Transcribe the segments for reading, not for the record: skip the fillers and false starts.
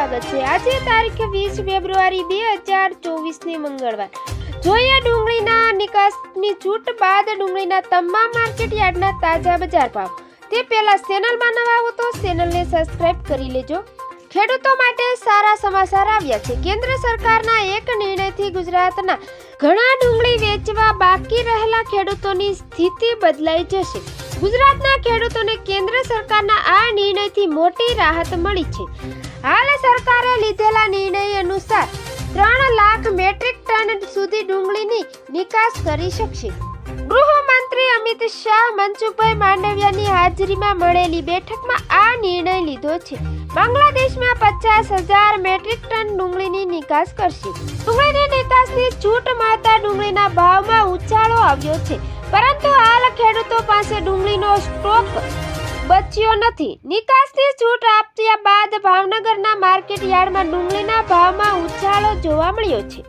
સ્વાગત છે। આજે તારીખ 20 ફેબ્રુઆરી 2024 મંગળવાર। જોઈએ ડુંગળીના નિકાસની છૂટ બાદ ડુંગળીના તમામ માર્કેટ યાર્ડના તાજા બજાર ભાવ। તે પહેલા ચેનલમાં નવા હો તો ચેનલને સબસ્ક્રાઇબ કરી લેજો। ખેડૂતો માટે સારા સમાચાર આવ્યા છે। કેન્દ્ર સરકારના એક નિર્ણયથી ગુજરાતના ઘણા ડુંગળી વેચવા બાકી રહેલા ખેડૂતોની સ્થિતિ બદલાઈ જશે। ગુજરાતના ખેડૂતોને કેન્દ્ર સરકારના આ નિર્ણયથી મોટી રાહત મળી છે। હાલ સરકારે લીધેલા નિર્ણય અનુસાર 3 લાખ મેટ્રિક ટન સુધી ડુંગળીની નિકાસ કરી શકશે। ગૃહમંત્રી અમિત શાહ મનસુખભાઈ માંડવિયાની હાજરીમાં મળેલી બેઠકમાં આ નિર્ણય લીધો છે। બાંગ્લાદેશમાં 50,000 મેટ્રિક ટન ડુંગળીની નિકાસ કરશે। ડુંગળીની નિકાસની છૂટ મળતા ડુંગળીના ભાવમાં ઉછાળો આવ્યો છે, પરંતુ હાલ ખેડૂતો પાસે ડુંગળીનો સ્ટોક બચ્યો નથી। નિકાસની છૂટ આપ્યા બાદ ભાવનગરના માર્કેટ યાર્ડમાં ડુંગળીના ભાવમાં ઉછાળો જોવા મળ્યો છે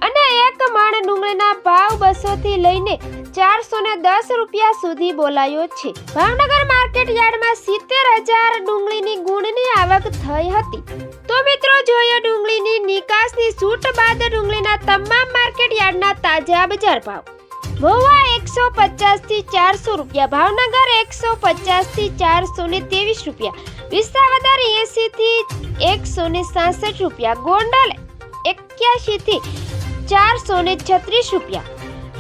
અને એક મણ ડુંગળીના ભાવ 200 થી લઈને 410 રૂપિયા સુધી બોલાયો છે। ભાવનગર માર્કેટ યાર્ડમાં 70,000 ડુંગળીની ગુણની આવક થઈ હતી। તો મિત્રો જોઈએ ડુંગળીની નિકાસની છૂટ બાદ ડુંગળીના તમામ માર્કેટ યાર્ડના તાજા બજાર ભાવ। મહુવા 150 થી 400 રૂપિયા, ભાવનગર 150 થી 423 રૂપિયા, વિસાવદર 80 થી 166 રૂપિયા, ગોંડલ 81 થી 436 રૂપિયા,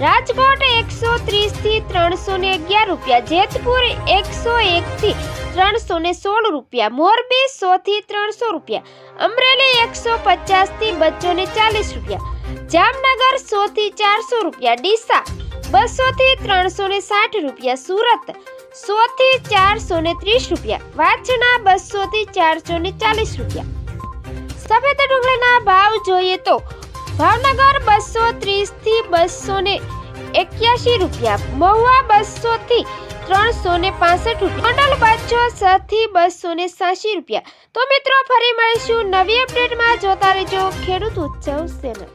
રાજકોટ 130 થી 311 રૂપિયા, જેતપુર 101 થી 316 રૂપિયા, મોરબી 100 થી 300 રૂપિયા, અમરેલી 150 થી 240 રૂપિયા, જામનગર 100 થી 400 રૂપિયા, ડીસા 200 થી 360 રૂપિયા, સુરત 100 થી 430 રૂપિયા, વાછણા 200 થી 440 રૂપિયા। સફેદ ડુંગળીના ભાવ જોઈએ તો ભાવનગર 230 થી 281 રૂપિયા, મહુવા 200 થી 365 રૂપિયા, ગોંડલ 206 થી 286 રૂપિયા। તો મિત્રો ફરી મળીશું નવી અપડેટમાં। જોતા રહેજો ખેડૂત ઉત્સવ ચેનલ।